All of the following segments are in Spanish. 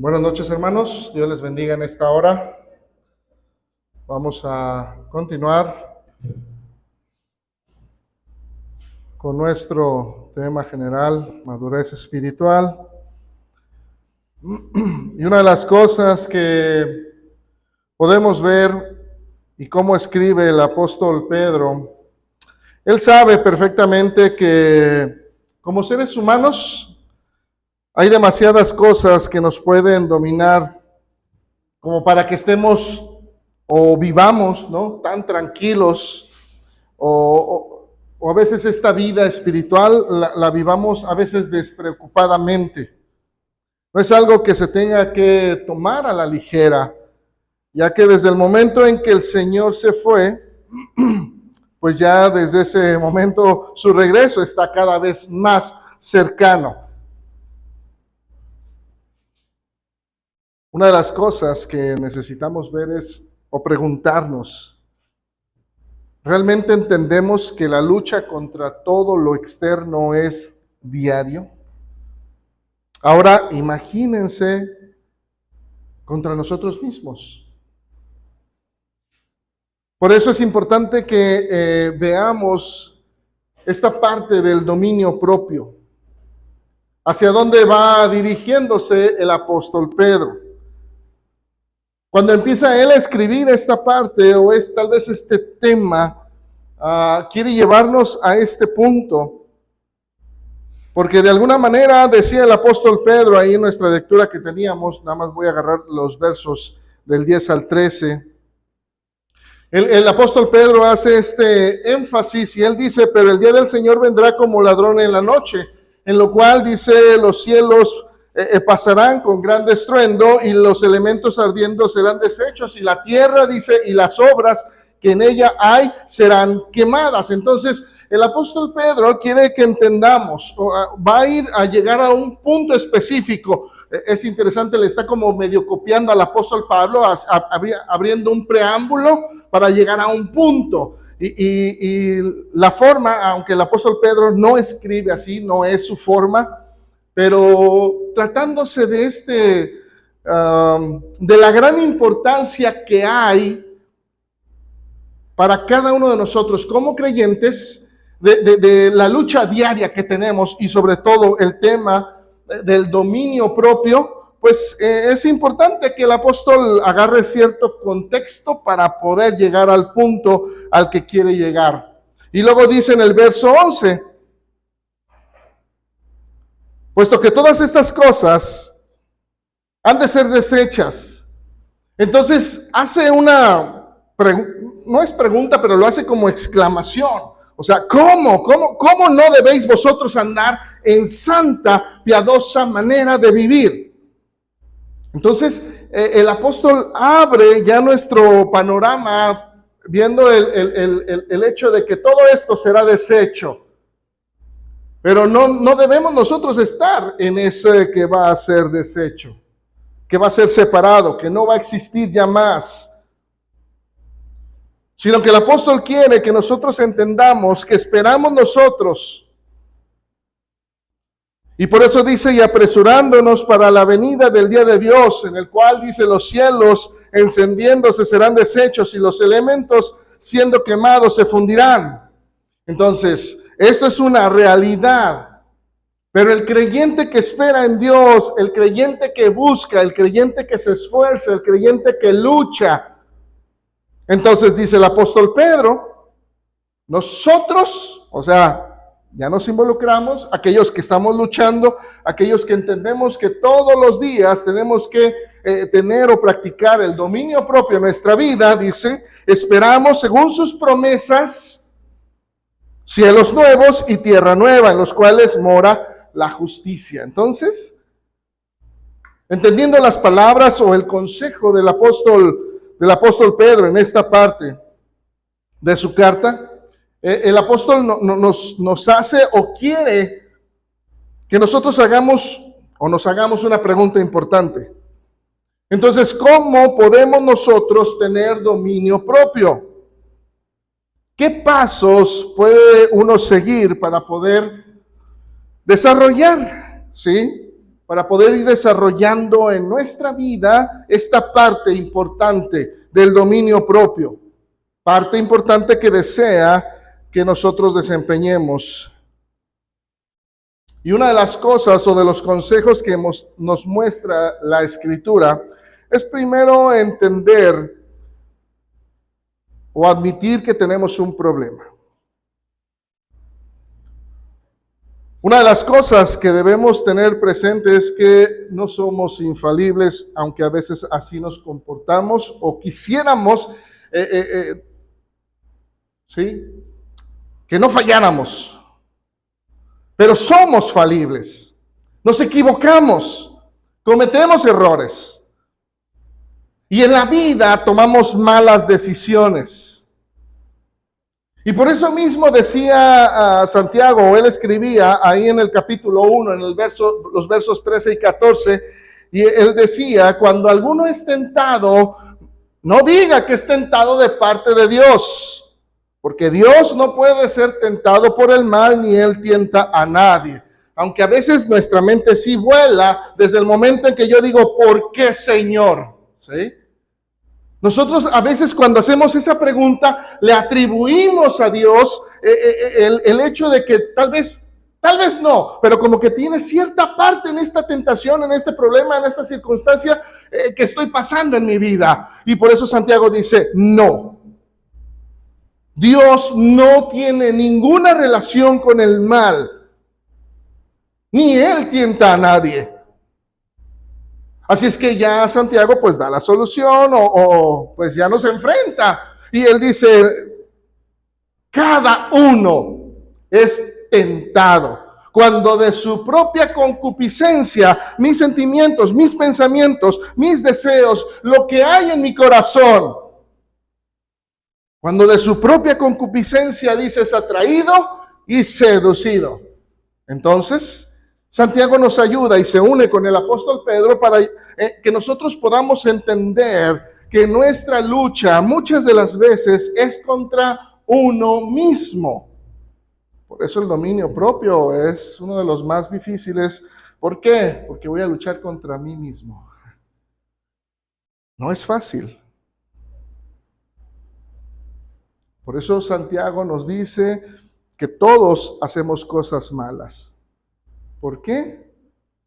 Buenas noches, hermanos. Dios les bendiga en esta hora. Vamos a continuar con nuestro tema general, madurez espiritual. Y una de las cosas que podemos ver y cómo escribe el apóstol Pedro, él sabe perfectamente que como seres humanos hay demasiadas cosas que nos pueden dominar como para que estemos o vivamos, ¿no?, tan tranquilos, o a veces esta vida espiritual la vivamos a veces despreocupadamente. No es algo que se tenga que tomar a la ligera, ya que desde el momento en que el Señor se fue, pues ya desde ese momento su regreso está cada vez más cercano. Una de las cosas que necesitamos ver es, o preguntarnos, ¿realmente entendemos que la lucha contra todo lo externo es diario? Ahora imagínense contra nosotros mismos. Por eso es importante que veamos esta parte del dominio propio. ¿Hacia dónde va dirigiéndose el apóstol Pedro? Cuando empieza él a escribir esta parte, o es tal vez este tema, quiere llevarnos a este punto, porque de alguna manera decía el apóstol Pedro ahí en nuestra lectura que teníamos, nada más voy a agarrar los versos del 10 al 13, el apóstol Pedro hace este énfasis y él dice: pero el día del Señor vendrá como ladrón en la noche, en lo cual dice los cielos pasarán con gran estruendo y los elementos ardiendo serán deshechos y la tierra, dice, y las obras que en ella hay serán quemadas. Entonces el apóstol Pedro quiere que entendamos, va a llegar a un punto específico. Es interesante, le está como medio copiando al apóstol Pablo, abriendo un preámbulo para llegar a un punto. Y la forma, aunque el apóstol Pedro no escribe así, no es su forma, pero tratándose de de la gran importancia que hay para cada uno de nosotros como creyentes, de la lucha diaria que tenemos y sobre todo el tema del dominio propio, pues es importante que el apóstol agarre cierto contexto para poder llegar al punto al que quiere llegar. Y luego dice en el verso 11, puesto que todas estas cosas han de ser deshechas. Entonces hace una, no es pregunta, pero lo hace como exclamación. O sea, ¿cómo no debéis vosotros andar en santa, piadosa manera de vivir? Entonces el apóstol abre ya nuestro panorama viendo el hecho de que todo esto será deshecho. Pero no debemos nosotros estar en ese que va a ser deshecho, que va a ser separado, que no va a existir ya más. Sino que el apóstol quiere que nosotros entendamos que esperamos nosotros. Y por eso dice, y apresurándonos para la venida del día de Dios, en el cual dice, los cielos encendiéndose serán deshechos y los elementos siendo quemados se fundirán. Entonces, esto es una realidad, pero el creyente que espera en Dios, el creyente que busca, el creyente que se esfuerza, el creyente que lucha, entonces dice el apóstol Pedro, nosotros, o sea, ya nos involucramos, aquellos que estamos luchando, aquellos que entendemos que todos los días tenemos que tener o practicar el dominio propio en nuestra vida, dice, esperamos según sus promesas, cielos nuevos y tierra nueva, en los cuales mora la justicia. Entonces, entendiendo las palabras o el consejo del apóstol Pedro en esta parte de su carta, el apóstol nos hace o quiere que nosotros nos hagamos una pregunta importante. Entonces, ¿cómo podemos nosotros tener dominio propio? ¿Qué pasos puede uno seguir para poder desarrollar, ¿sí?, para poder ir desarrollando en nuestra vida esta parte importante del dominio propio, parte importante que desea que nosotros desempeñemos. Y una de las cosas o de los consejos que nos muestra la Escritura es primero entender o admitir que tenemos un problema. Una de las cosas que debemos tener presente es que no somos infalibles, aunque a veces así nos comportamos o quisiéramos, ¿sí? Que no falláramos. Pero somos falibles, nos equivocamos, cometemos errores. Y en la vida tomamos malas decisiones. Y por eso mismo decía Santiago, él escribía ahí en el capítulo 1, en los versos 13 y 14, y él decía, cuando alguno es tentado, no diga que es tentado de parte de Dios. Porque Dios no puede ser tentado por el mal, ni Él tienta a nadie. Aunque a veces nuestra mente sí vuela desde el momento en que yo digo, ¿por qué, Señor? ¿Sí? Nosotros a veces cuando hacemos esa pregunta, le atribuimos a Dios el hecho de que tal vez no, pero como que tiene cierta parte en esta tentación, en este problema, en esta circunstancia que estoy pasando en mi vida. Y por eso Santiago dice, no. Dios no tiene ninguna relación con el mal, ni Él tienta a nadie. Así es que ya Santiago pues da la solución o pues ya nos enfrenta. Y él dice, cada uno es tentado cuando de su propia concupiscencia, mis sentimientos, mis pensamientos, mis deseos, lo que hay en mi corazón, cuando de su propia concupiscencia dices atraído y seducido. Entonces, Santiago nos ayuda y se une con el apóstol Pedro para que nosotros podamos entender que nuestra lucha muchas de las veces es contra uno mismo. Por eso el dominio propio es uno de los más difíciles. ¿Por qué? Porque voy a luchar contra mí mismo. No es fácil. Por eso Santiago nos dice que todos hacemos cosas malas. ¿Por qué?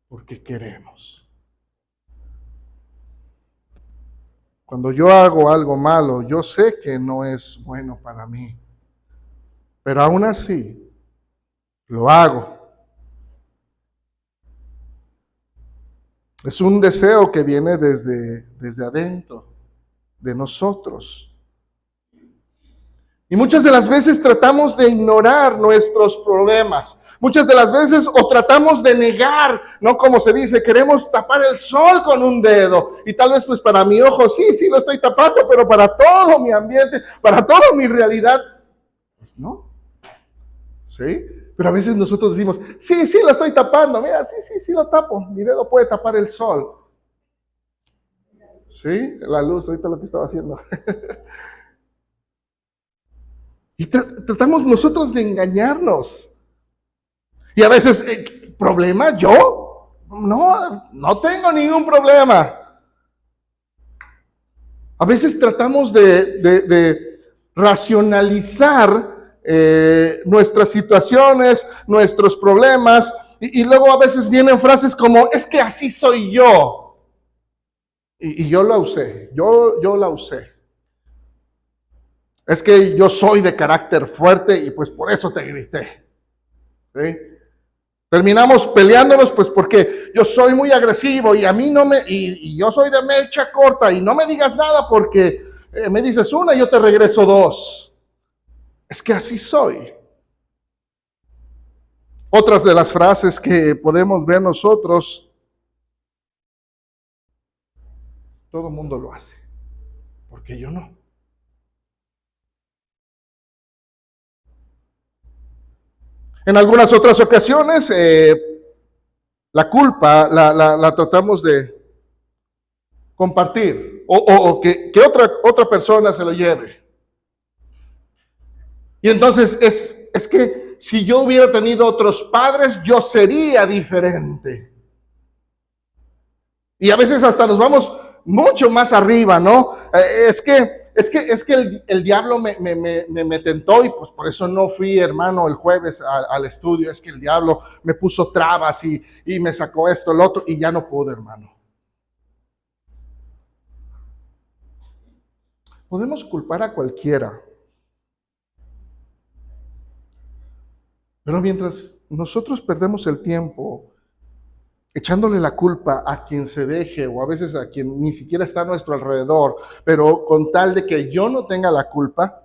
Porque queremos. Cuando yo hago algo malo, yo sé que no es bueno para mí, pero aún así lo hago. Es un deseo que viene desde adentro de nosotros. Y muchas de las veces tratamos de ignorar nuestros problemas. Muchas de las veces o tratamos de negar, ¿no? Como se dice, queremos tapar el sol con un dedo. Y tal vez pues para mi ojo sí lo estoy tapando, pero para todo mi ambiente, para toda mi realidad, pues no. ¿Sí? Pero a veces nosotros decimos, sí lo estoy tapando. Mira, sí lo tapo. Mi dedo puede tapar el sol. ¿Sí? La luz, ahorita lo que estaba haciendo. Y tratamos nosotros de engañarnos. Y a veces, ¿problema yo? No tengo ningún problema. A veces tratamos de racionalizar nuestras situaciones, nuestros problemas, y luego a veces vienen frases como, es que así soy yo. Y yo la usé, yo la usé. Es que yo soy de carácter fuerte y pues por eso te grité. ¿Sí? Terminamos peleándonos pues porque yo soy muy agresivo y a mí y yo soy de mecha corta y no me digas nada porque me dices una y yo te regreso dos. Es que así soy. Otras de las frases que podemos ver nosotros, todo el mundo lo hace, porque yo no. En algunas otras ocasiones, la culpa la tratamos de compartir o que otra persona se lo lleve. Y entonces es que si yo hubiera tenido otros padres, yo sería diferente. Y a veces hasta nos vamos mucho más arriba, ¿no? El diablo me tentó y pues por eso no fui, hermano, el jueves al estudio. Es que el diablo me puso trabas y me sacó esto, el otro, y ya no pude, hermano. Podemos culpar a cualquiera, pero mientras nosotros perdemos el tiempo echándole la culpa a quien se deje o a veces a quien ni siquiera está a nuestro alrededor, pero con tal de que yo no tenga la culpa,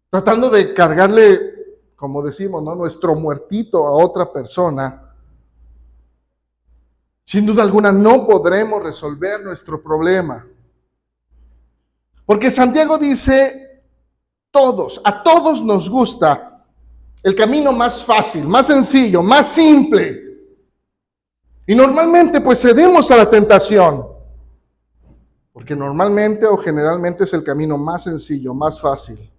tratando de cargarle, como decimos, ¿no?, nuestro muertito a otra persona, sin duda alguna no podremos resolver nuestro problema. Porque Santiago dice, a todos nos gusta el camino más fácil, más sencillo, más simple. Y normalmente pues cedemos a la tentación, porque normalmente o generalmente es el camino más sencillo, más fácil.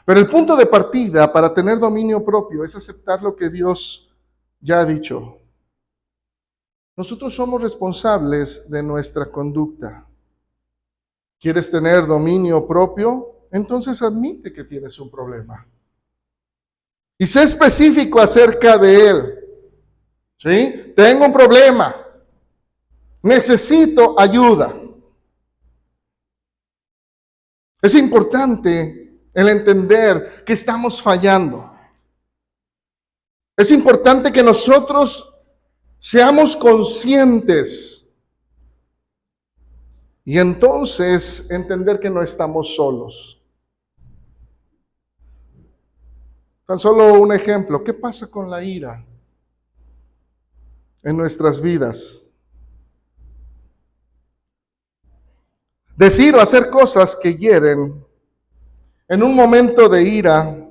Pero el punto de partida para tener dominio propio es aceptar lo que Dios ya ha dicho. Nosotros somos responsables de nuestra conducta. ¿Quieres tener dominio propio? Entonces admite que tienes un problema. Y sé específico acerca de él. ¿Sí? Tengo un problema. Necesito ayuda. Es importante el entender que estamos fallando. Es importante que nosotros seamos conscientes y entonces entender que no estamos solos. Tan solo un ejemplo. ¿Qué pasa con la ira en nuestras vidas? Decir o hacer cosas que hieren en un momento de ira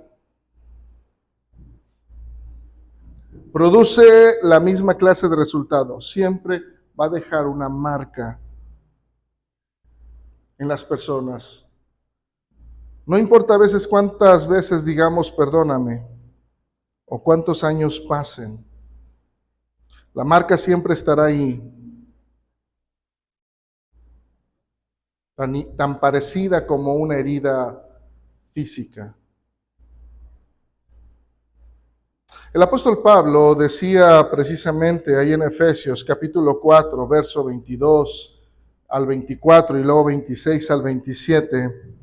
produce la misma clase de resultado. Siempre va a dejar una marca en las personas. No importa a veces cuántas veces digamos perdóname o cuántos años pasen, la marca siempre estará ahí. Tan parecida como una herida física. El apóstol Pablo decía precisamente ahí en Efesios capítulo 4, verso 22 al 24 y luego 26 al 27,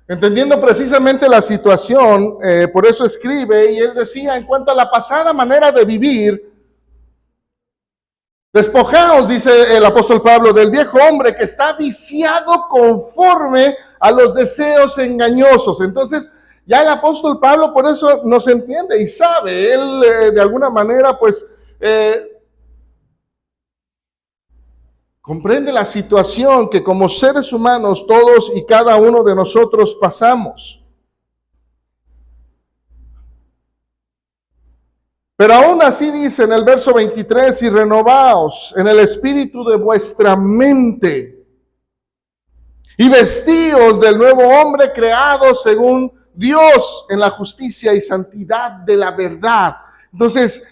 entendiendo precisamente la situación, por eso escribe, y él decía, en cuanto a la pasada manera de vivir, despojaos, dice el apóstol Pablo, del viejo hombre que está viciado conforme a los deseos engañosos. Entonces, ya el apóstol Pablo por eso nos entiende y sabe, él de alguna manera pues comprende la situación que como seres humanos todos y cada uno de nosotros pasamos. Pero aún así dice en el verso 23, y renovaos en el espíritu de vuestra mente y vestíos del nuevo hombre creado según Dios en la justicia y santidad de la verdad. Entonces,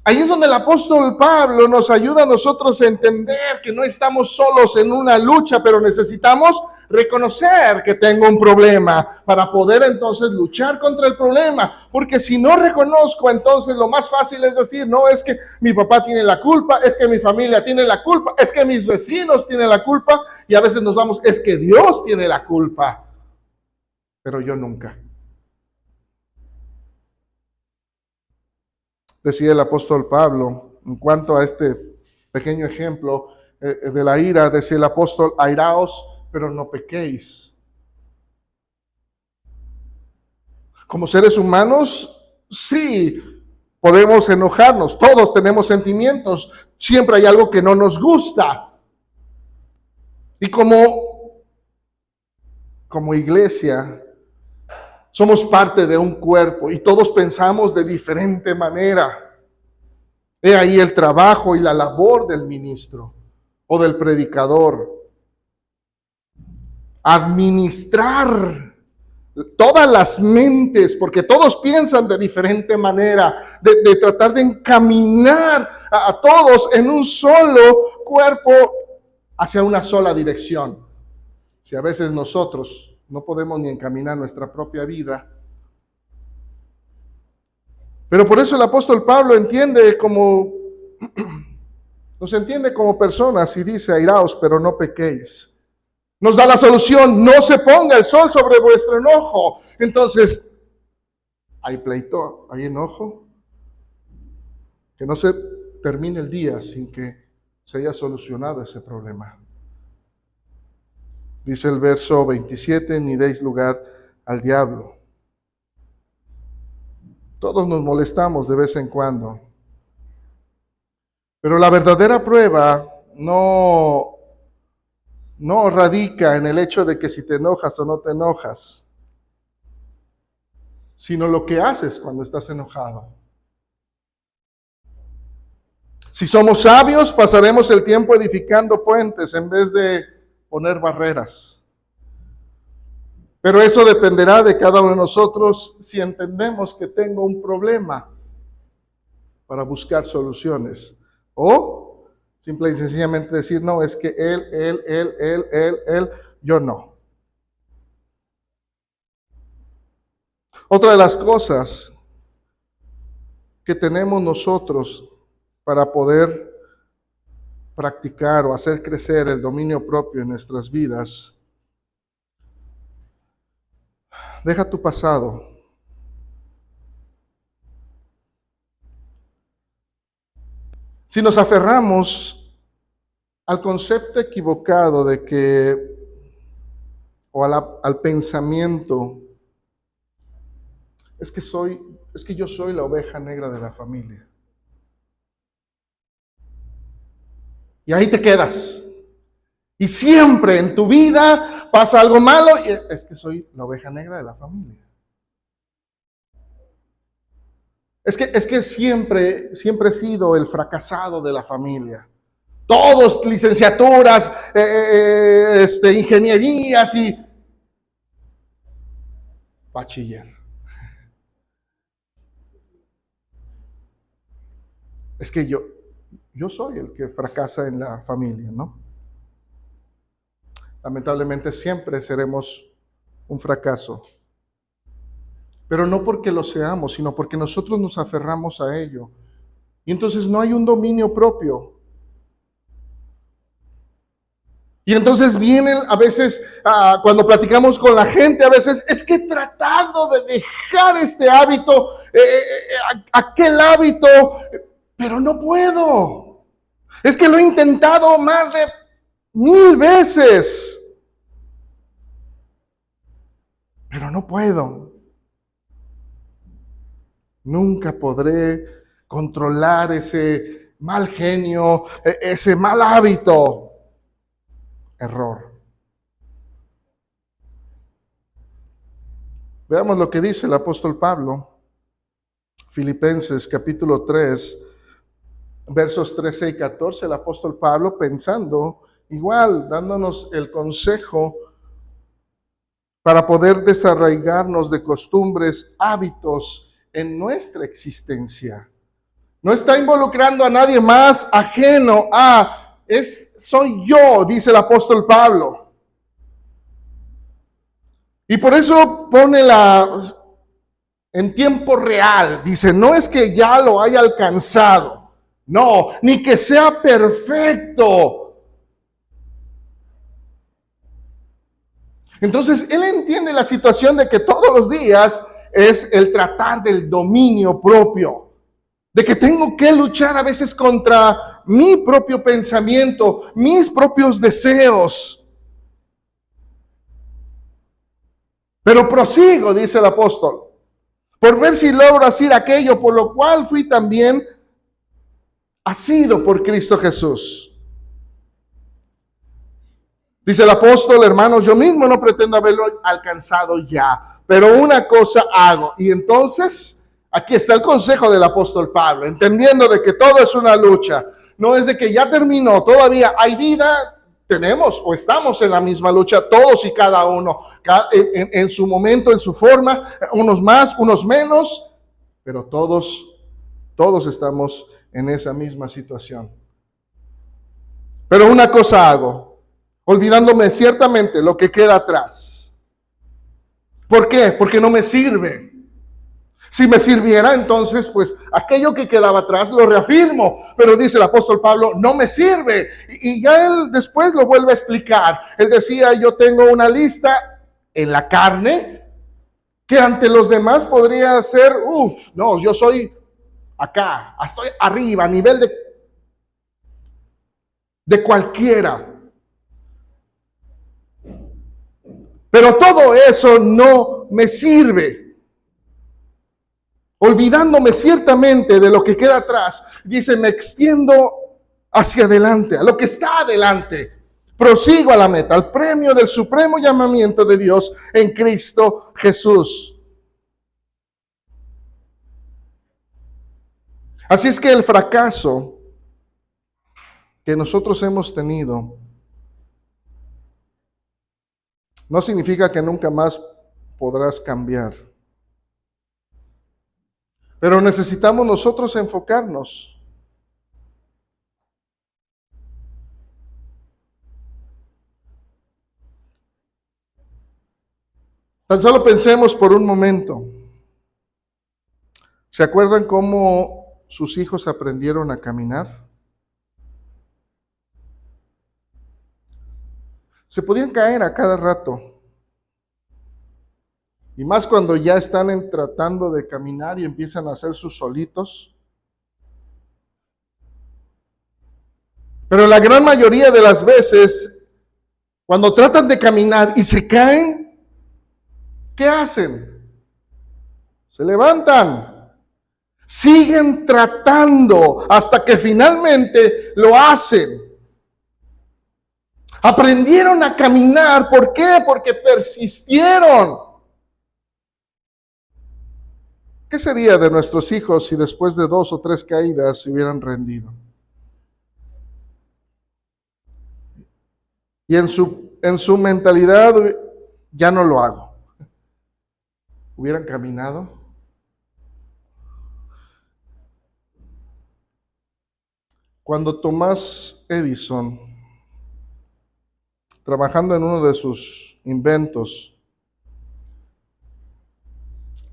ahí es donde el apóstol Pablo nos ayuda a nosotros a entender que no estamos solos en una lucha, pero necesitamos reconocer que tengo un problema para poder entonces luchar contra el problema. Porque si no reconozco, entonces lo más fácil es decir, no, es que mi papá tiene la culpa, es que mi familia tiene la culpa, es que mis vecinos tienen la culpa, y a veces nos vamos, es que Dios tiene la culpa, pero yo nunca. Decía el apóstol Pablo, en cuanto a este pequeño ejemplo de la ira, decía el apóstol, airaos, pero no pequéis. Como seres humanos, sí, podemos enojarnos, todos tenemos sentimientos, siempre hay algo que no nos gusta. Y como iglesia, somos parte de un cuerpo y todos pensamos de diferente manera. He ahí el trabajo y la labor del ministro o del predicador. Administrar todas las mentes, porque todos piensan de diferente manera, de tratar de encaminar a todos en un solo cuerpo hacia una sola dirección. Si a veces nosotros no podemos ni encaminar nuestra propia vida. Pero por eso el apóstol Pablo nos entiende como personas y dice: airaos, pero no pequéis. Nos da la solución: no se ponga el sol sobre vuestro enojo. Entonces, hay pleito, hay enojo. Que no se termine el día sin que se haya solucionado ese problema. Dice el verso 27, ni deis lugar al diablo. Todos nos molestamos de vez en cuando. Pero la verdadera prueba no radica en el hecho de que si te enojas o no te enojas, sino lo que haces cuando estás enojado. Si somos sabios, pasaremos el tiempo edificando puentes en vez de poner barreras. Pero eso dependerá de cada uno de nosotros si entendemos que tengo un problema para buscar soluciones. O simple y sencillamente decir: no, es que él, yo no. Otra de las cosas que tenemos nosotros para poder practicar o hacer crecer el dominio propio en nuestras vidas, deja tu pasado. Si nos aferramos al concepto equivocado de que, o al pensamiento, es que yo soy la oveja negra de la familia. Y ahí te quedas. Y siempre en tu vida pasa algo malo y es que soy la oveja negra de la familia. Es que siempre he sido el fracasado de la familia. Todos licenciaturas, ingenierías y bachiller. Es que yo soy el que fracasa en la familia, ¿no? Lamentablemente siempre seremos un fracaso. Pero no porque lo seamos, sino porque nosotros nos aferramos a ello. Y entonces no hay un dominio propio. Y entonces vienen a veces, cuando platicamos con la gente, a veces es que he tratado de dejar este hábito, aquel hábito, pero no puedo. Es que lo he intentado más de 1000 veces, pero no puedo. Nunca podré controlar ese mal genio, ese mal hábito. Error. Veamos lo que dice el apóstol Pablo. Filipenses capítulo 3, versos 13 y 14. El apóstol Pablo pensando igual, dándonos el consejo para poder desarraigarnos de costumbres, hábitos en nuestra existencia. No está involucrando a nadie más ajeno a... soy yo, dice el apóstol Pablo. Y por eso pone en tiempo real. Dice, no es que ya lo haya alcanzado. No, ni que sea perfecto. Entonces, él entiende la situación de que todos los días es el tratar del dominio propio. De que tengo que luchar a veces contra mi propio pensamiento, mis propios deseos. Pero prosigo, dice el apóstol, por ver si logro hacer aquello por lo cual fui también asido por Cristo Jesús. Dice el apóstol, hermanos, yo mismo no pretendo haberlo alcanzado ya, pero una cosa hago. Y entonces, aquí está el consejo del apóstol Pablo, entendiendo de que todo es una lucha. No es de que ya terminó, todavía hay vida, tenemos o estamos en la misma lucha, todos y cada uno, en su momento, en su forma, unos más, unos menos, pero todos estamos en esa misma situación. Pero una cosa hago, olvidándome ciertamente lo que queda atrás. ¿Por qué? Porque no me sirve. Si me sirviera, entonces, pues, aquello que quedaba atrás lo reafirmo. Pero dice el apóstol Pablo, no me sirve. Y ya él después lo vuelve a explicar. Él decía, yo tengo una lista en la carne que ante los demás podría ser, no, yo soy acá, estoy arriba, a nivel de cualquiera. Pero todo eso no me sirve. Olvidándome ciertamente de lo que queda atrás, dice, me extiendo hacia adelante, a lo que está adelante. Prosigo a la meta, al premio del supremo llamamiento de Dios en Cristo Jesús. Así es que el fracaso que nosotros hemos tenido no significa que nunca más podrás cambiar. Pero necesitamos nosotros enfocarnos. Tan solo pensemos por un momento. ¿Se acuerdan cómo sus hijos aprendieron a caminar? Se podían caer a cada rato. Y más cuando ya están tratando de caminar y empiezan a hacer sus solitos. Pero la gran mayoría de las veces, cuando tratan de caminar y se caen, ¿qué hacen? Se levantan. Siguen tratando hasta que finalmente lo hacen. Aprendieron a caminar. ¿Por qué? Porque persistieron. ¿Qué sería de nuestros hijos si después de 2 o 3 caídas se hubieran rendido? Y en su mentalidad, ya no lo hago. ¿Hubieran caminado? Cuando Thomas Edison, trabajando en uno de sus inventos,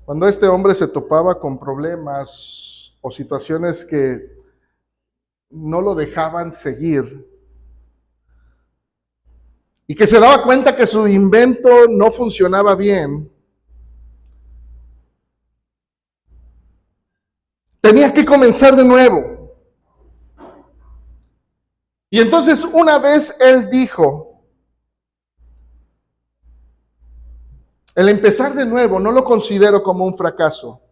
cuando este hombre se topaba con problemas o situaciones que no lo dejaban seguir y que se daba cuenta que su invento no funcionaba bien, tenía que comenzar de nuevo. Y entonces una vez él dijo, el empezar de nuevo no lo considero como un fracaso.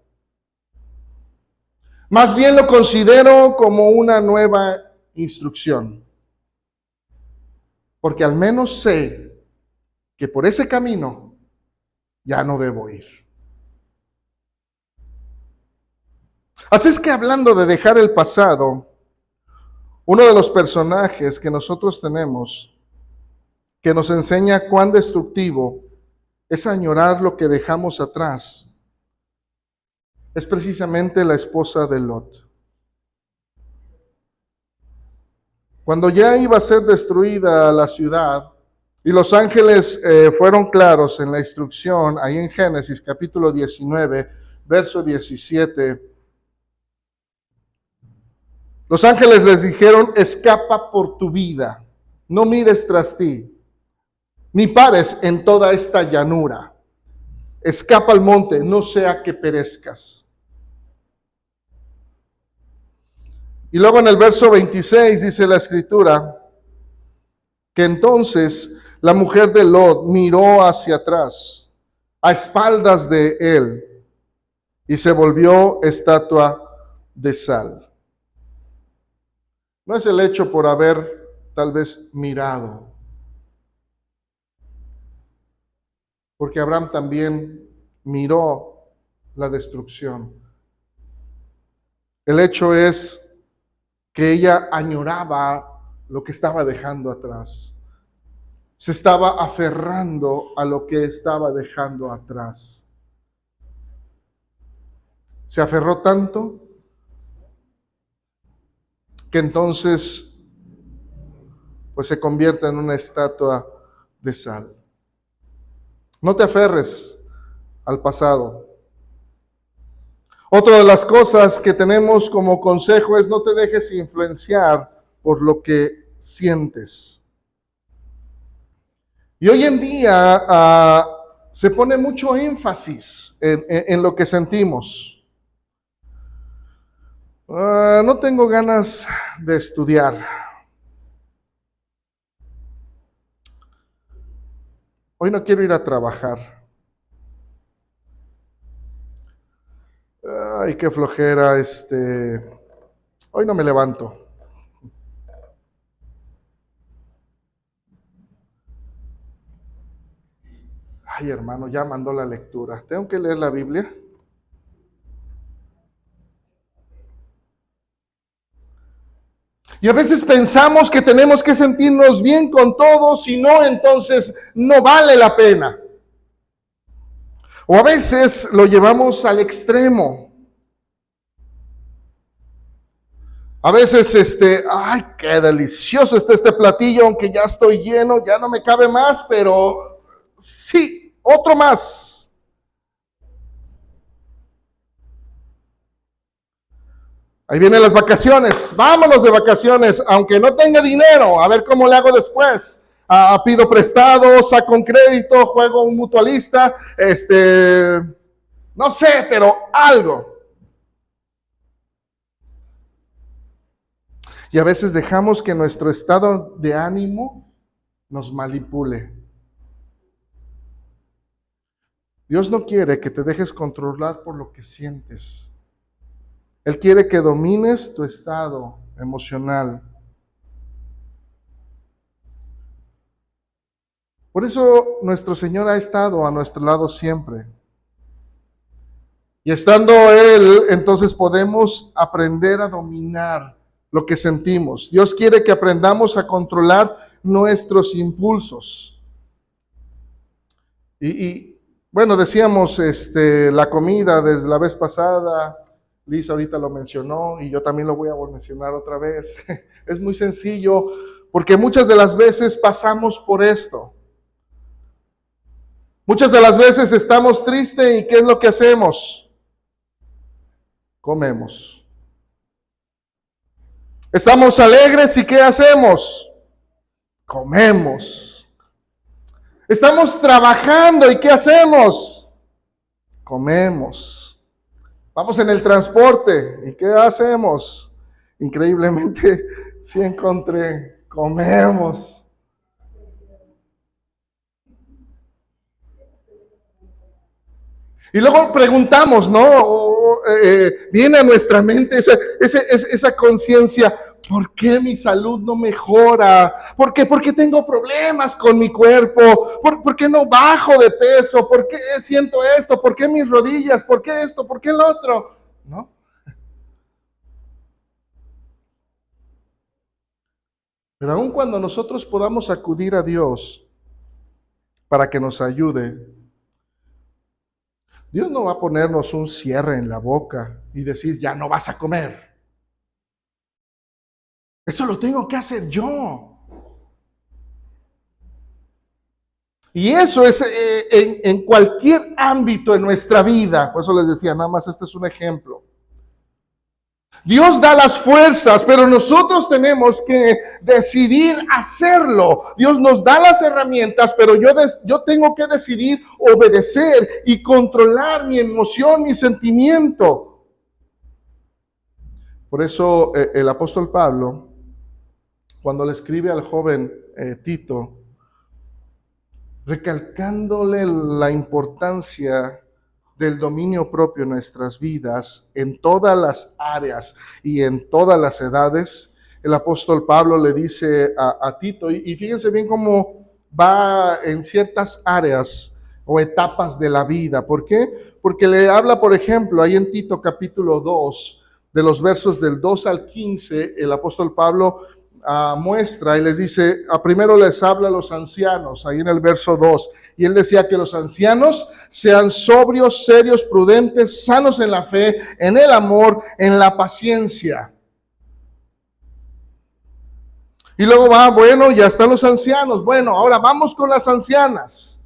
Más bien lo considero como una nueva instrucción. Porque al menos sé que por ese camino ya no debo ir. Así es que hablando de dejar el pasado, uno de los personajes que nosotros tenemos que nos enseña cuán destructivo es añorar lo que dejamos atrás, es precisamente la esposa de Lot. Cuando ya iba a ser destruida la ciudad, y los ángeles fueron claros en la instrucción, ahí en Génesis capítulo 19, verso 17, los ángeles les dijeron, escapa por tu vida, no mires tras ti, ni pares en toda esta llanura. Escapa al monte, no sea que perezcas. Y luego en el verso 26 dice la escritura, que entonces la mujer de Lot miró hacia atrás, a espaldas de él, y se volvió estatua de sal. No es el hecho por haber tal vez mirado, porque Abraham también miró la destrucción. El hecho es que ella añoraba lo que estaba dejando atrás. se estaba aferrando a lo que estaba dejando atrás. Se aferró tanto que entonces pues se convierte en una estatua de sal. No te aferres al pasado. Otra de las cosas que tenemos como consejo es no te dejes influenciar por lo que sientes. Y hoy en día se pone mucho énfasis en lo que sentimos. No tengo ganas de estudiar. Hoy no quiero ir a trabajar. Ay, qué flojera, hoy no me levanto. Ay, hermano, ya mandó la lectura. ¿Tengo que leer la Biblia? Y a veces pensamos que tenemos que sentirnos bien con todo, si no, entonces no vale la pena. O a veces lo llevamos al extremo. A veces, ay, qué delicioso está este platillo, aunque ya estoy lleno, ya no me cabe más, pero sí, otro más. Ahí vienen las vacaciones, vámonos de vacaciones, aunque no tenga dinero, a ver cómo le hago después. Pido prestado, saco un crédito, juego un mutualista, no sé, pero algo. Y a veces dejamos que nuestro estado de ánimo nos manipule. Dios no quiere que te dejes controlar por lo que sientes. Él quiere que domines tu estado emocional. Por eso nuestro Señor ha estado a nuestro lado siempre. Y estando Él, entonces podemos aprender a dominar lo que sentimos. Dios quiere que aprendamos a controlar nuestros impulsos. Y bueno, decíamos la comida desde la vez pasada. Liz ahorita lo mencionó y yo también lo voy a mencionar otra vez. Es muy sencillo porque muchas de las veces pasamos por esto. Muchas de las veces estamos tristes y ¿qué es lo que hacemos? Comemos. Estamos alegres y ¿qué hacemos? Comemos. Estamos trabajando y ¿qué hacemos? Comemos. Vamos en el transporte y ¿qué hacemos? Increíblemente, sí encontré, comemos. Y luego preguntamos, ¿no? Viene a nuestra mente esa conciencia, ¿por qué mi salud no mejora? ¿Por qué tengo problemas con mi cuerpo? ¿Por qué no bajo de peso? ¿Por qué siento esto? ¿Por qué mis rodillas? ¿Por qué esto? ¿Por qué el otro? ¿No? Pero aun cuando nosotros podamos acudir a Dios para que nos ayude, Dios no va a ponernos un cierre en la boca y decir, ya no vas a comer. Eso lo tengo que hacer yo. Y eso es en cualquier ámbito en nuestra vida. Por eso les decía, nada más este es un ejemplo. Dios da las fuerzas, pero nosotros tenemos que decidir hacerlo. Dios nos da las herramientas, pero yo tengo que decidir obedecer y controlar mi emoción, mi sentimiento. Por eso el apóstol Pablo, cuando le escribe al joven Tito, recalcándole la importancia del dominio propio en nuestras vidas, en todas las áreas y en todas las edades, el apóstol Pablo le dice a Tito, y fíjense bien cómo va en ciertas áreas o etapas de la vida. ¿Por qué? Porque le habla, por ejemplo, ahí en Tito capítulo 2, de los versos del 2 al 15, el apóstol Pablo muestra y les dice, primero les habla a los ancianos, ahí en el verso 2, y él decía que los ancianos sean sobrios, serios, prudentes, sanos en la fe, en el amor, en la paciencia. Y luego va, bueno, ya están los ancianos, bueno, ahora vamos con las ancianas.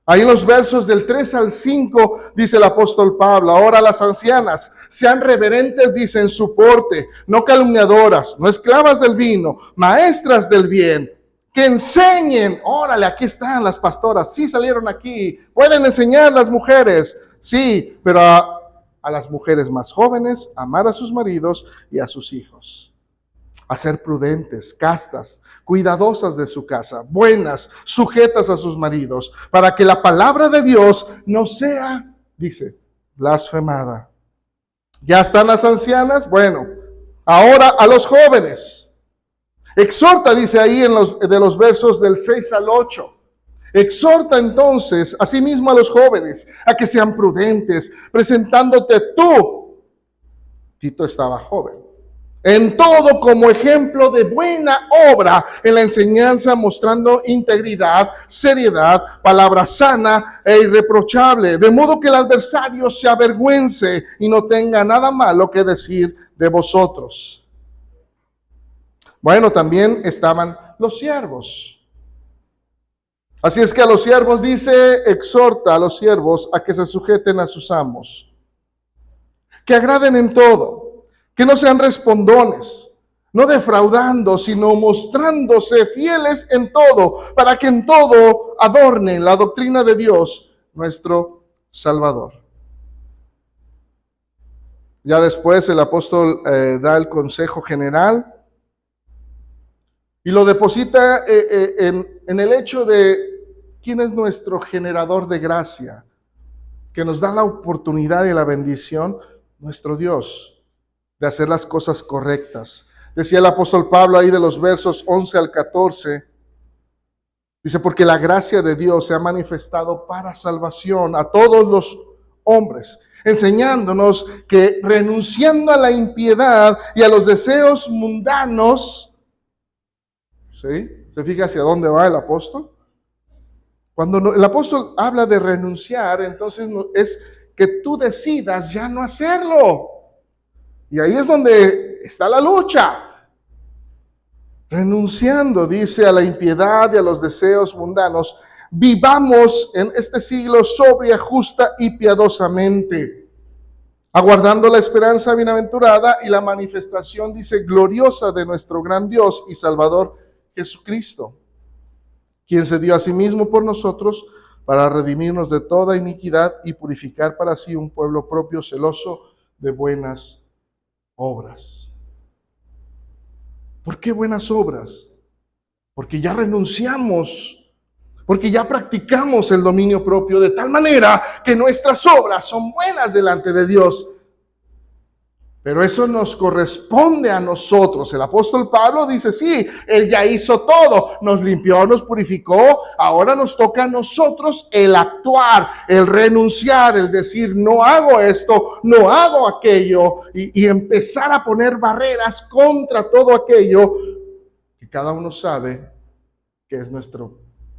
Ahí en los versos del 3 al 5 dice el apóstol Pablo, ahora las ancianas sean reverentes, dice, en su porte, no calumniadoras, no esclavas del vino, maestras del bien, que enseñen. Órale, aquí están las pastoras, sí salieron aquí, pueden enseñar las mujeres, sí, pero a las mujeres más jóvenes, amar a sus maridos y a sus hijos. A ser prudentes, castas, cuidadosas de su casa, buenas, sujetas a sus maridos, para que la palabra de Dios no sea, dice, blasfemada. ¿Ya están las ancianas? Bueno, ahora a los jóvenes. Exhorta, dice ahí de los versos del 6 al 8. Exhorta entonces asimismo a los jóvenes a que sean prudentes, presentándote tú. Tito estaba joven. En todo como ejemplo de buena obra, en la enseñanza mostrando integridad, seriedad, palabra sana e irreprochable, de modo que el adversario se avergüence y no tenga nada malo que decir de vosotros. Bueno, también estaban los siervos. Así es que a los siervos dice, exhorta a los siervos a que se sujeten a sus amos, que agraden en todo, que no sean respondones, no defraudando, sino mostrándose fieles en todo, para que en todo adornen la doctrina de Dios, nuestro Salvador. Ya después el apóstol da el consejo general y lo deposita en el hecho de quién es nuestro generador de gracia, que nos da la oportunidad y la bendición, nuestro Dios, de hacer las cosas correctas. Decía el apóstol Pablo ahí de los versos 11 al 14, dice, porque la gracia de Dios se ha manifestado para salvación a todos los hombres, enseñándonos que renunciando a la impiedad y a los deseos mundanos, ¿sí? ¿Se fija hacia dónde va el apóstol? Cuando el apóstol habla de renunciar, entonces es que tú decidas ya no hacerlo. Y ahí es donde está la lucha. Renunciando, dice, a la impiedad y a los deseos mundanos, vivamos en este siglo sobria, justa y piadosamente, aguardando la esperanza bienaventurada y la manifestación, dice, gloriosa de nuestro gran Dios y Salvador Jesucristo, quien se dio a sí mismo por nosotros para redimirnos de toda iniquidad y purificar para sí un pueblo propio celoso de buenas obras. ¿Por qué buenas obras? Porque ya renunciamos, porque ya practicamos el dominio propio de tal manera que nuestras obras son buenas delante de Dios. Pero eso nos corresponde a nosotros. El apóstol Pablo dice, sí, él ya hizo todo, nos limpió, nos purificó, ahora nos toca a nosotros el actuar, el renunciar, el decir, no hago esto, no hago aquello, y empezar a poner barreras contra todo aquello que cada uno sabe que es nuestra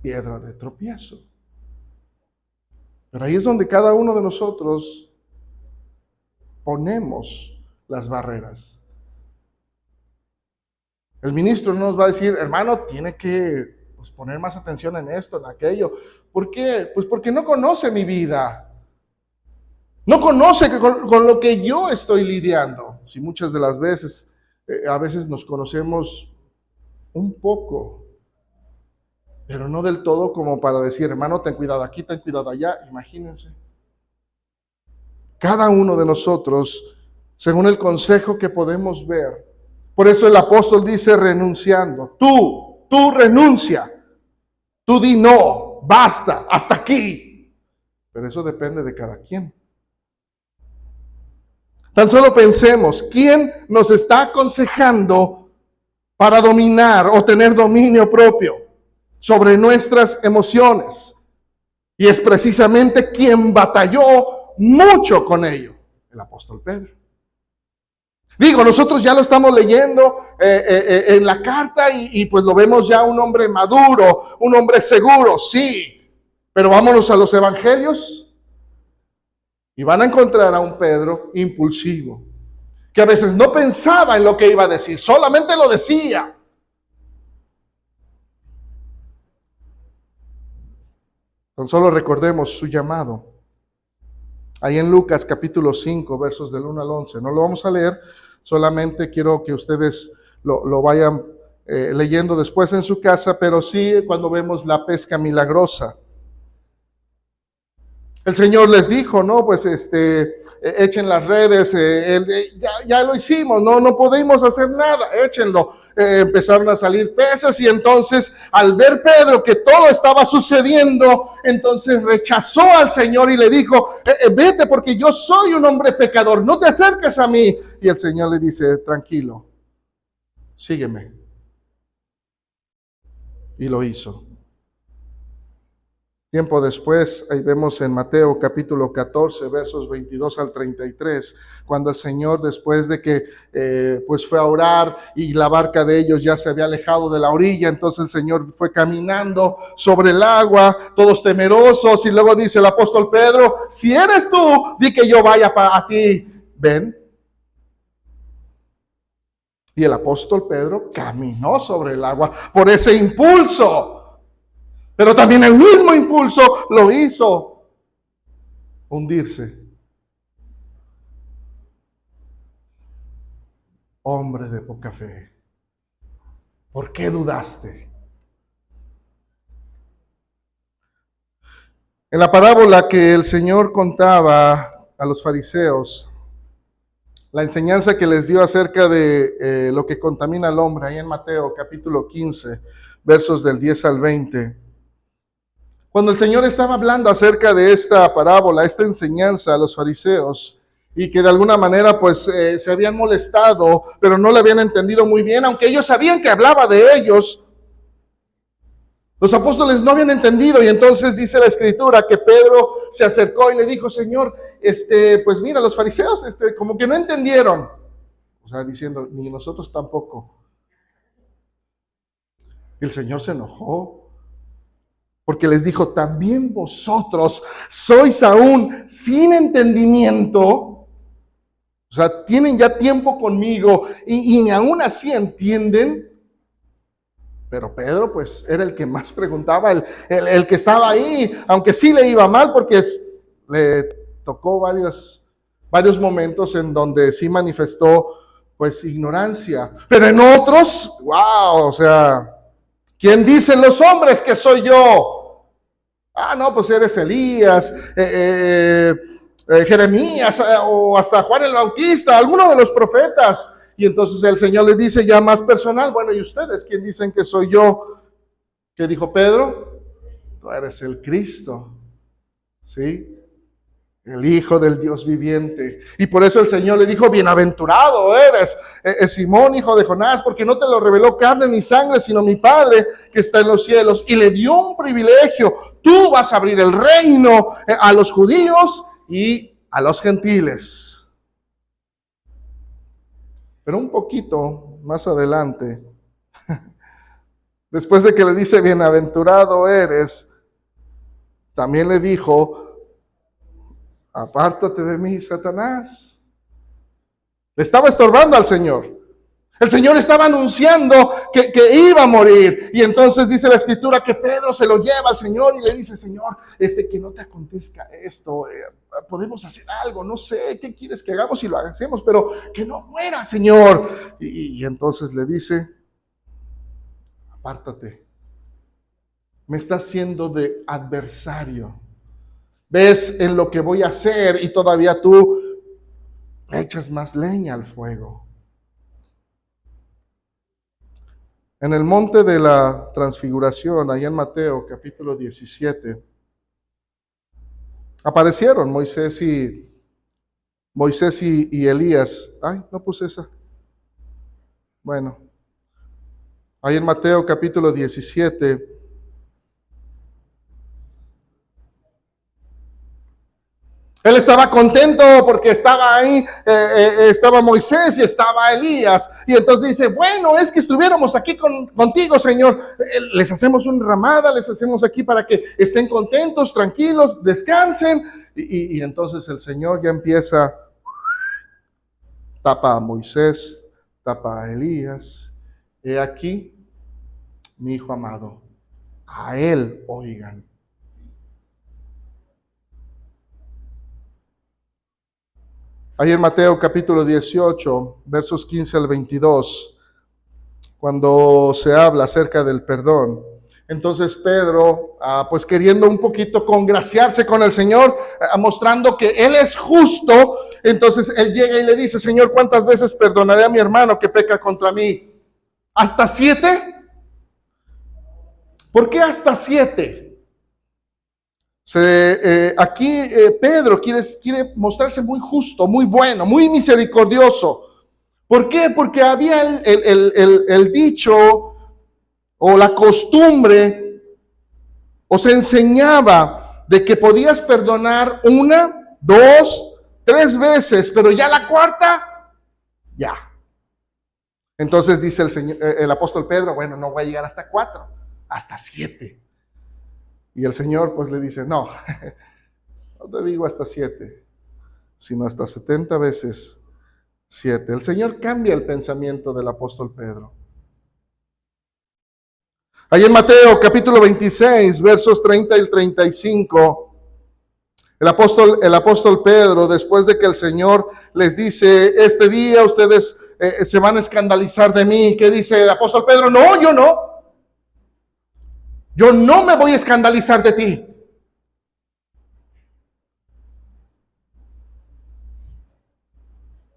piedra de tropiezo. Pero ahí es donde cada uno de nosotros ponemos las barreras. El ministro no nos va a decir, hermano, tiene que poner más atención en esto, en aquello. ¿Por qué? Pues porque no conoce mi vida. No conoce con lo que yo estoy lidiando. Si muchas de las veces, a veces nos conocemos un poco, pero no del todo como para decir, hermano, ten cuidado aquí, ten cuidado allá. Imagínense. Cada uno de nosotros, según el consejo que podemos ver. Por eso el apóstol dice renunciando. Tú renuncia. Tú di no, basta, hasta aquí. Pero eso depende de cada quien. Tan solo pensemos, ¿quién nos está aconsejando para dominar o tener dominio propio sobre nuestras emociones? Y es precisamente quien batalló mucho con ello, el apóstol Pedro. Digo, nosotros ya lo estamos leyendo en la carta y pues lo vemos ya un hombre maduro, un hombre seguro, sí. Pero vámonos a los evangelios y van a encontrar a un Pedro impulsivo, que a veces no pensaba en lo que iba a decir, solamente lo decía. Tan solo recordemos su llamado. Ahí en Lucas capítulo 5, versos del 1 al 11. No lo vamos a leer, solamente quiero que ustedes lo vayan leyendo después en su casa, pero sí cuando vemos la pesca milagrosa. El Señor les dijo, no, pues echen las redes, ya lo hicimos, no podemos hacer nada, échenlo. Empezaron a salir peces y entonces al ver Pedro que todo estaba sucediendo, entonces rechazó al Señor y le dijo, vete porque yo soy un hombre pecador, no te acerques a mí. Y el Señor le dice, tranquilo, sígueme. Y lo hizo. Tiempo después, ahí vemos en Mateo capítulo 14, versos 22 al 33, cuando el Señor, después de que pues fue a orar y la barca de ellos ya se había alejado de la orilla, entonces el Señor fue caminando sobre el agua, todos temerosos, y luego dice el apóstol Pedro, si eres tú, di que yo vaya a ti, ven. Y el apóstol Pedro caminó sobre el agua por ese impulso. Pero también el mismo impulso lo hizo hundirse. Hombre de poca fe, ¿por qué dudaste? En la parábola que el Señor contaba a los fariseos, la enseñanza que les dio acerca de lo que contamina al hombre, ahí en Mateo capítulo 15, versos del 10 al 20, cuando el Señor estaba hablando acerca de esta parábola, esta enseñanza a los fariseos, y que de alguna manera pues se habían molestado, pero no le habían entendido muy bien, aunque ellos sabían que hablaba de ellos, los apóstoles no habían entendido, y entonces dice la escritura que Pedro se acercó y le dijo, Señor, pues mira, los fariseos como que no entendieron, o sea, diciendo, ni nosotros tampoco. Y el Señor se enojó, porque les dijo, también vosotros sois aún sin entendimiento. O sea, tienen ya tiempo conmigo y ni aún así entienden. Pero Pedro, pues, era el que más preguntaba, el que estaba ahí, aunque sí le iba mal, porque le tocó varios momentos en donde sí manifestó, pues, ignorancia. Pero en otros, wow, o sea, ¿quién dicen los hombres que soy yo? Ah, no, pues eres Elías, Jeremías, o hasta Juan el Bautista, alguno de los profetas. Y entonces el Señor le dice ya más personal, bueno, ¿y ustedes quién dicen que soy yo? ¿Qué dijo Pedro? Tú eres el Cristo, ¿sí? El Hijo del Dios viviente. Y por eso el Señor le dijo, bienaventurado eres, Simón, hijo de Jonás, porque no te lo reveló carne ni sangre, sino mi Padre que está en los cielos. Y le dio un privilegio. Tú vas a abrir el reino a los judíos y a los gentiles. Pero un poquito más adelante, después de que le dice, bienaventurado eres, también le dijo, apártate de mí, Satanás. Le estaba estorbando al Señor. El Señor estaba anunciando que iba a morir. Y entonces dice la escritura que Pedro se lo lleva al Señor y le dice, Señor, que no te acontezca esto. Podemos hacer algo, no sé, ¿qué quieres que hagamos? Y lo hacemos, pero que no muera, Señor. Y entonces le dice, apártate. Me estás siendo de adversario. Ves en lo que voy a hacer y todavía tú le echas más leña al fuego. En el monte de la transfiguración, allá en Mateo capítulo 17, aparecieron Moisés y Elías. Ay, no puse esa. Bueno, ahí en Mateo capítulo 17, Él estaba contento porque estaba ahí, estaba Moisés y estaba Elías. Y entonces dice, bueno, es que estuviéramos aquí contigo, Señor. Les hacemos una ramada, les hacemos aquí para que estén contentos, tranquilos, descansen. Y entonces el Señor ya empieza, tapa a Moisés, tapa a Elías. He aquí, mi hijo amado, a él oigan. Ahí en Mateo capítulo 18, versos 15 al 22, cuando se habla acerca del perdón. Entonces Pedro, pues queriendo un poquito congraciarse con el Señor, mostrando que Él es justo, entonces Él llega y le dice, Señor, ¿cuántas veces perdonaré a mi hermano que peca contra mí? ¿Hasta 7? ¿Por qué hasta 7? Aquí Pedro quiere mostrarse muy justo, muy bueno, muy misericordioso. ¿Por qué? Porque había el dicho o la costumbre, o se enseñaba de que podías perdonar 1, 2, 3 veces, pero ya la cuarta, ya. Entonces dice el apóstol Pedro, bueno, no voy a llegar hasta 4, hasta 7. Y el Señor pues le dice, no, no te digo hasta 7, sino hasta 70 veces 7. El Señor cambia el pensamiento del apóstol Pedro. Ahí en Mateo capítulo 26, versos 30 y 35, el apóstol Pedro, después de que el Señor les dice, este día ustedes se van a escandalizar de mí, ¿qué dice el apóstol Pedro? No, yo no. Yo no me voy a escandalizar de ti.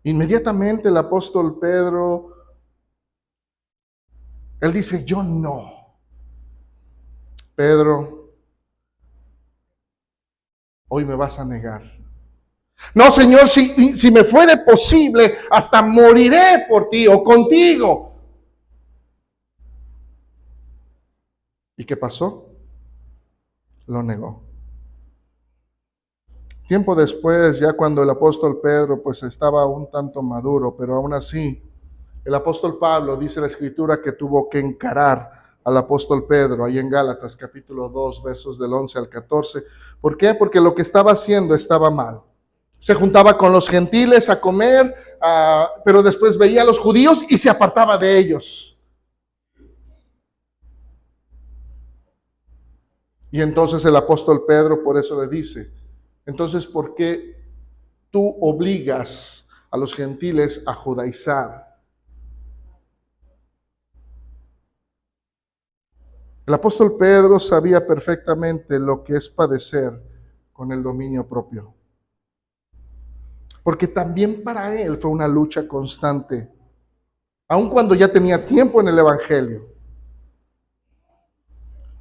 Inmediatamente el apóstol Pedro, él dice, yo no. Pedro, hoy me vas a negar. No, Señor, si me fuere posible, hasta moriré por ti o contigo. ¿Y qué pasó? Lo negó. Tiempo después, ya cuando el apóstol Pedro pues estaba un tanto maduro, pero aún así, el apóstol Pablo, dice la escritura, que tuvo que encarar al apóstol Pedro, ahí en Gálatas capítulo 2, versos del 11 al 14. ¿Por qué? Porque lo que estaba haciendo estaba mal. Se juntaba con los gentiles a comer, pero después veía a los judíos y se apartaba de ellos. Y entonces el apóstol Pedro por eso le dice, entonces, ¿por qué tú obligas a los gentiles a judaizar? El apóstol Pedro sabía perfectamente lo que es padecer con el dominio propio. Porque también para él fue una lucha constante, aun cuando ya tenía tiempo en el Evangelio.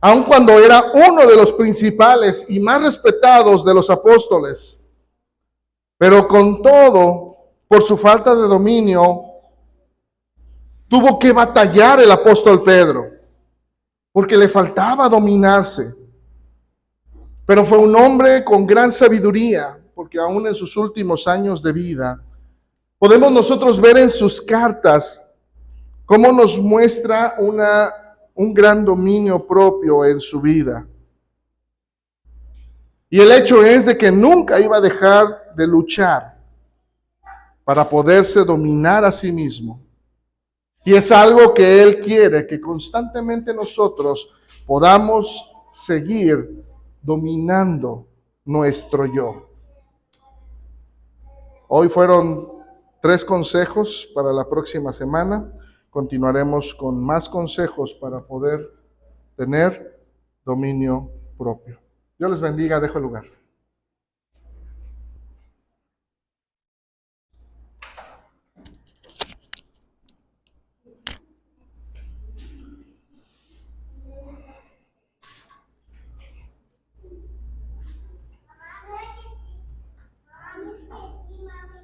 Aun cuando era uno de los principales y más respetados de los apóstoles. Pero con todo, por su falta de dominio, tuvo que batallar el apóstol Pedro, porque le faltaba dominarse. Pero fue un hombre con gran sabiduría, porque aún en sus últimos años de vida, podemos nosotros ver en sus cartas cómo nos muestra un gran dominio propio en su vida. Y el hecho es de que nunca iba a dejar de luchar para poderse dominar a sí mismo. Y es algo que Él quiere, que constantemente nosotros podamos seguir dominando nuestro yo. Hoy fueron 3 consejos para la próxima semana. Continuaremos con más consejos para poder tener dominio propio. Dios les bendiga, dejo el lugar.